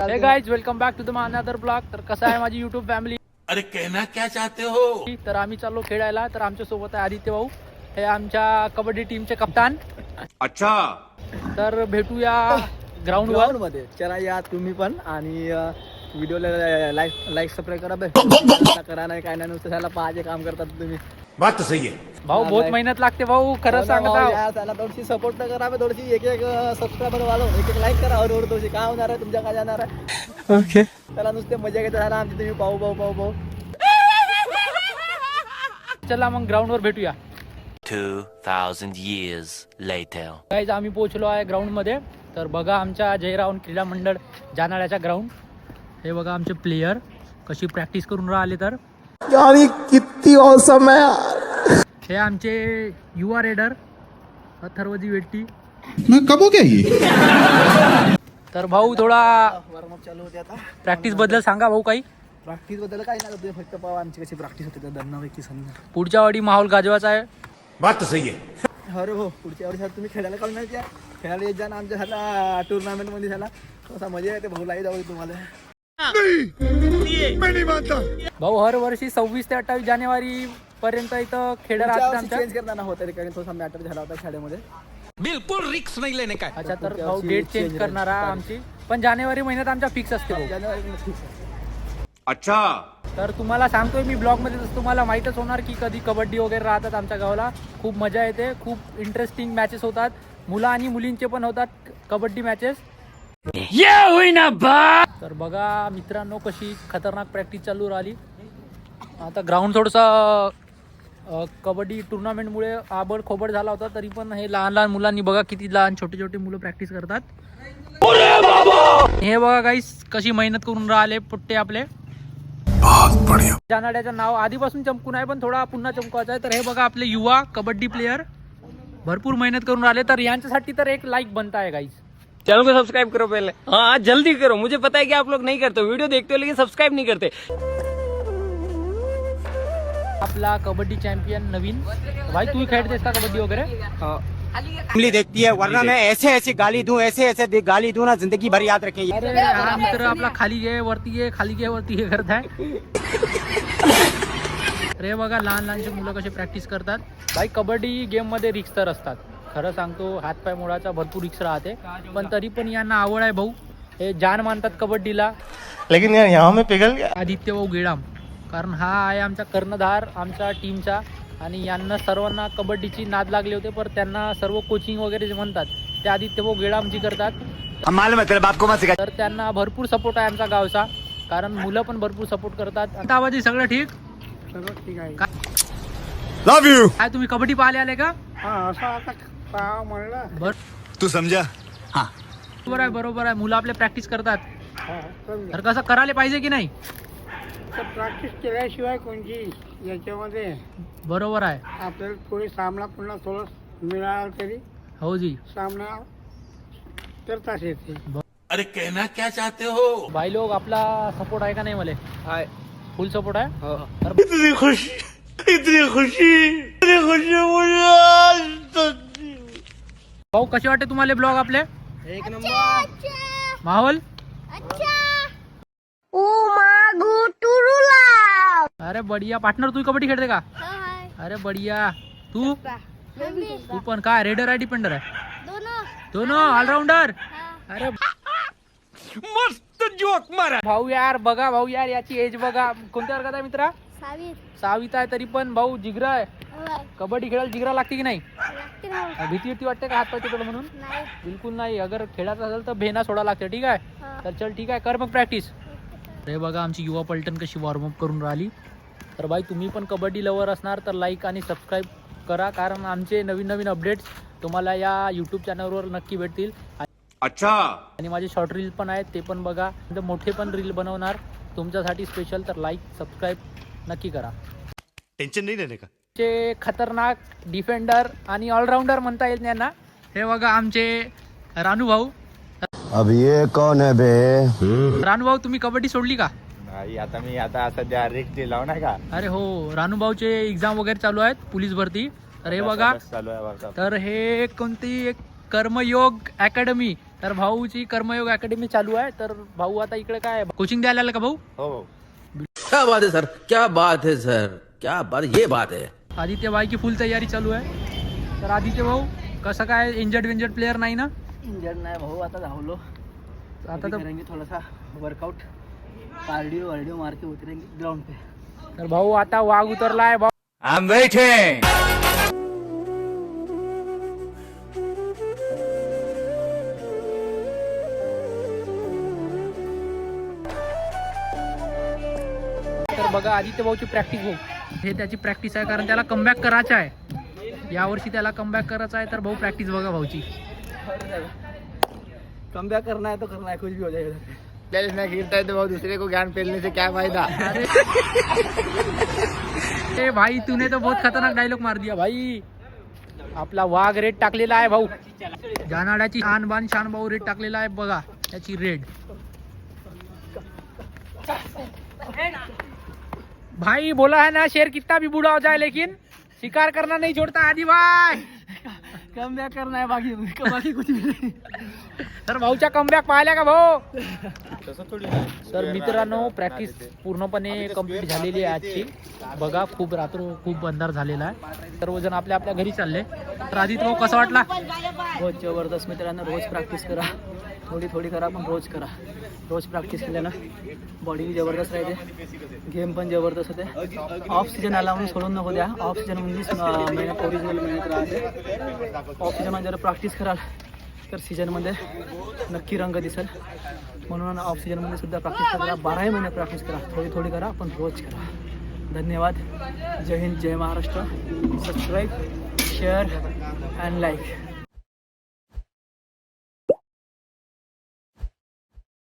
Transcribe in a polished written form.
हे guys welcome back to the another blog. तर कसं आहे माझी युट्यूब फॅमिली. अरे कहना क्या चाहते हो. तर आम्ही चाललो खेळायला. तर आमच्या सोबत आहे आदित्य भाऊ, हे आमच्या कबड्डी टीमचे कप्तान. अच्छा. तर भेटूया ग्राउंड मध्ये. चला या तुम्ही पण आणि व्हिडिओला लाईक सबस्क्राईब करा. करा नाही काय नाही, नुसतं त्याला पाहायचे काम करतात तुम्ही. बात तो सही है. भाऊ बहुत मेहनत लागते भाऊ, खरंच सांगत आहो. त्याला थोडीशी सपोर्ट तर करा, थोडीशी एक सबस्क्रायबर वाढव, एक लाईक करा. हळूहळू थोडीशी काय होणार आहे, तुमच्या काय जाणार आहे. ओके. त्याला नुसते मजा घेत राहा आमची, तुम्ही पाहू. चला मग ग्राउंड वर भेटूया. 2000 years later. गाइज आम्ही पोहोचलो आहे ग्राउंड मध्ये. तर बघा आमच्या जयरावण क्रीडा मंडळ जानाड्याचा ग्राउंड. हे बघा आमचे प्लेयर कशी प्रॅक्टिस करून राहिले. तर यानी किती औसम है. हे आमचे युवा रेडर अथर्वजी वेट्टी. कब हो गया ये. तर भाऊ थोडा वॉर्मअप चालू होते आता. प्रॅक्टिस बद्दल सांगा भाऊ काही. प्रॅक्टिस बद्दल काही नाही, तुम्ही फक्त पाहा आमची कशी प्रॅक्टिस होते त्या दन्नापैकी समजा. पुढच्या वाडी माहोल गाजवाचा आहे. बात तो सही है. अरे हो, पुढच्या वर्षी तुम्ही खेळायला काढून नाही त्या खेळायला येत जा ना आमच्या ह्याला टुर्नामेंट मध्ये. झाला कसा मजा येते भाऊ, लाई जाऊ तुम्हाला. भाऊ हर वर्षी 26 ते 28 जानेवारी पर्यंत इथं खेळ राहतात आमच्या. चेंज करताना होता कारण थोडासा मॅटर झाला होता शाळेमध्ये. बिल्कुल रिक्स नहीं लेने का. अच्छा, तर भाऊ डेट चेंज करणार आहे आमची, पण जानेवारी महिन्यात आमच्या फिक्स असते भाऊ. जानेवारी फिक्स आहे. अच्छा. तर तुम्हाला सांगतोय मी ब्लॉग मध्ये, तसं तुम्हाला माहीतच होणार की कधी कबड्डी वगैरे राहतात आमच्या गावाला. खूप मजा येते, खूप इंटरेस्टिंग मॅचेस होतात. मुलं आणि मुलींचे पण होतात कबड्डी मॅचेस. तर बघा मित्रांनो कशी खतरनाक प्रॅक्टिस चालू राहिली. आता ग्राउंड थोडंसं कबड्डी टुर्नामेंटमुळे आबड खोबड झाला होता, तरी पण हे लहान लहान मुलांनी बघा किती लहान छोटे छोटे मुलं प्रॅक्टिस करतात. हे बघा गाईस कशी मेहनत करून राहिले पुट्टे आपले. जानाड्याचं नाव आधीपासून चमकून आहे, पण थोडा पुन्हा चमकवायचा आहे. तर हे बघा आपले युवा कबड्डी प्लेयर भरपूर मेहनत करून राहिले. तर यांच्यासाठी तर एक लाईक बनता है गाइस. चैनल को सब्सक्राइब करो पहले. हाँ जल्दी करो, मुझे पता है कि आप लोग नहीं करते, वीडियो देखते हो लेकिन सब्सक्राइब नहीं करते. आपला कबड्डी चॅम्पियन नवीन भाई, तू खेळतेस का कबड्डी वगैरे. फैमिली देखती है, वरना मैं ऐसे ऐसे गाली दूं, ऐसे गाली दूं ना, जिंदगी भर याद रखें. अरे हा मित्र आपला खाली घे वरती घे, खाली घे वरती घे करत आहे. अरे बघा लहान लहानशे मुलं कसे प्रॅक्टिस करतात. भाई कबड्डी गेम मध्ये रिक्स तर असतात, खरं सांगतो हातपाय मोडाचा भरपूर रिक्स राहते, पण तरी पण यांना आवड आहे भाऊ. हे जान मानतात कबड्डीला. लेकिन यार यहाँ में पिघल गया. आदित्य भाऊ गेडाम, कारण हा आहे आमचा कर्णधार आमच्या टीमचा. आणि यांना सर्वांना कबड्डीची नाद लागले होते, पण त्यांना सर्व कोचिंग वगैरे जे म्हणतात ते आदित्य भाऊ गेडामजी करतात. तर त्यांना भरपूर सपोर्ट आहे आमच्या गावचा, कारण मुलं पण भरपूर सपोर्ट करतात. आता आवाज सगळं ठीक. सगळं ठीक आहे. लव यू. काय तुम्ही कबड्डी पाहायला आले का. म्हणलं बर तू समझा. बरोबर आहे मुलं आपले प्रॅक्टिस करतात. तर कसं करायला पाहिजे की नाही. प्रॅक्टिस केल्याशिवाय कोणची याच्यामध्ये बरोबर आहे. आपल्याला थोडी सामना पुन्हा थोडं मिळाला तरी हो जी. सामना करताच येते. अरे कहना क्या चाहते हो. भाई लोग आपला सपोर्ट आहे का नाही. मला हाय फुल सपोर्ट आहे. हो. तर इतनी खुशी भाऊ कसे वाटते तुम्हाला ब्लॉग आपले. एक नंबर. माहोल. अरे बढिया. पार्टनर तू कबड्डी खेळते का. अरे बढिया. तू पण काय रेडर आहे डिपेंडर आहे. दोनों ऑलराउंडर. अरे मस्त जोक मारा. भाऊ यार बघा, भाऊ यार याची एज बघा. कोणत्या वर्गात आहे मित्रा. 6वीत आहे, तरी पण भाऊ जिगरा आहे. कबड्डी खेळायला जिगरा लागते की नाही. भीती वाटते का हात पाय तुटलं म्हणून. बिलकुल नाही. अगर खेळायचं असेल तर भेना सोडा लागते. ठीक आहे. तर चल ठीक आहे, कर मग प्रॅक्टिस. हे बघा आमची युवा पलटण कशी वॉर्मअप करून राहिली. तर भाई तुम्ही पण कबड्डी लवर असणार तर लाईक आणि सबस्क्राईब करा, कारण आमचे नवीन नवीन अपडेट्स तुम्हाला या यूट्यूब चॅनलवर नक्की भेटतील. अच्छा. आणि माझे शॉर्ट रील पण आहेत, ते पण बघा. मोठे पण रील बनवणार तुमच्यासाठी स्पेशल. तर लाईक सबस्क्राईब नक्की करा. टेंशन नहीं लेने का. चे खतरनाक डिफेंडर आणि ऑलराऊंडर म्हणता येईल त्यांना. हे बघा आमचे रानू भाऊ. अब ये कौन है बे. रानू भाऊ तुम्ही कबड्डी सोडली का. आता सध्या रिक्स दिला नाही का. अरे हो, रानू भाऊचे एक्झाम वगैरे चालू आहेत पोलीस भरती. तर हे बघा. तर हे कोणती एक कर्मयोग अकॅडमी तर भाऊची कर्मयोग अकॅडमी चालू आहे. तर भाऊ आता इकडे काय कोचिंग द्यायला आला का भाऊ? क्या बात है सर, क्या बात है सर, क्या बात, ये बात है. आदित्य भाईची फुल तयारी चालू आहे. तर आदित्य भाऊ कसं काय, इंजर्ड प्लेअर नाही ना? इंजर्ड नाही भाऊ, आता धावलो. आता तर करेंगे थोड़ा सा वर्कआउट, कार्डियो मार के उतरेंगे ग्राउंड पे. तर भाऊ आता वाघ उतरलाय. भाऊ I'm waiting. तर बघा आदित्य भाऊची प्रॅक्टिस भाऊ, हे त्याची प्रॅक्टिस आहे कारण त्याला कमबॅक करायचं आहे. यावर्षी त्याला कमबॅक करायचं आहे. तर भाऊ प्रॅक्टिस बघा भाऊची. कमबैक करना है तो करना है, कुछ भी हो जाएगा. पहले मैं गिरता है तो भाऊ दूसरे को ज्ञान फैलने से क्या फायदा. ए भाई तूने तो बहुत खतरनाक डायलॉग मार दिया भाई. आपला वाघ रेड टाकलेला आहे भाऊ. जानाड्याची शान शान भाऊ रेड टाकलेला आहे बघा, त्याची रेड. भाई बोला है ना शेर कितना भी बूढ़ा हो जाए लेकिन शिकार करना नहीं छोड़ता आदि भाई. कमबैक करना है, बाकी कुछ भी नहीं. तर भाऊच्या कमबॅक पाहिल्या का भाऊ? तर मित्रांनो प्रॅक्टिस पूर्णपणे कंप्लीट झालेली आहे आजची. बघा खूप अंधार झालेला आहे. सर्वजण आपल्या आपल्या घरी चालले. तर आदित्य भाऊ कसा वाटला? बहुत जबरदस्त मित्रांनो. रोज प्रॅक्टिस करा, थोडी करा पण रोज करा. रोज प्रॅक्टिस केल्यानं बॉडी भी जबरदस्त राहते, गेम पण जबरदस्त होते. ऑफ सीजन आला म्हणून सोडून नको द्या. ऑफ सीजनमध्येच मेहनत, ओरिजिनल मेहनत राहते. ऑफ सीजनमध्ये जर प्रॅक्टिस कराल तर सीजनमध्ये नक्की रंग दिसेल. म्हणून ऑफ सीजनमध्ये सुद्धा प्रॅक्टिस करा. 12 महिने प्रॅक्टिस करा, थोडी करा पण रोज करा. धन्यवाद. जय हिंद, जय Maharashtra. Subscribe, share and like.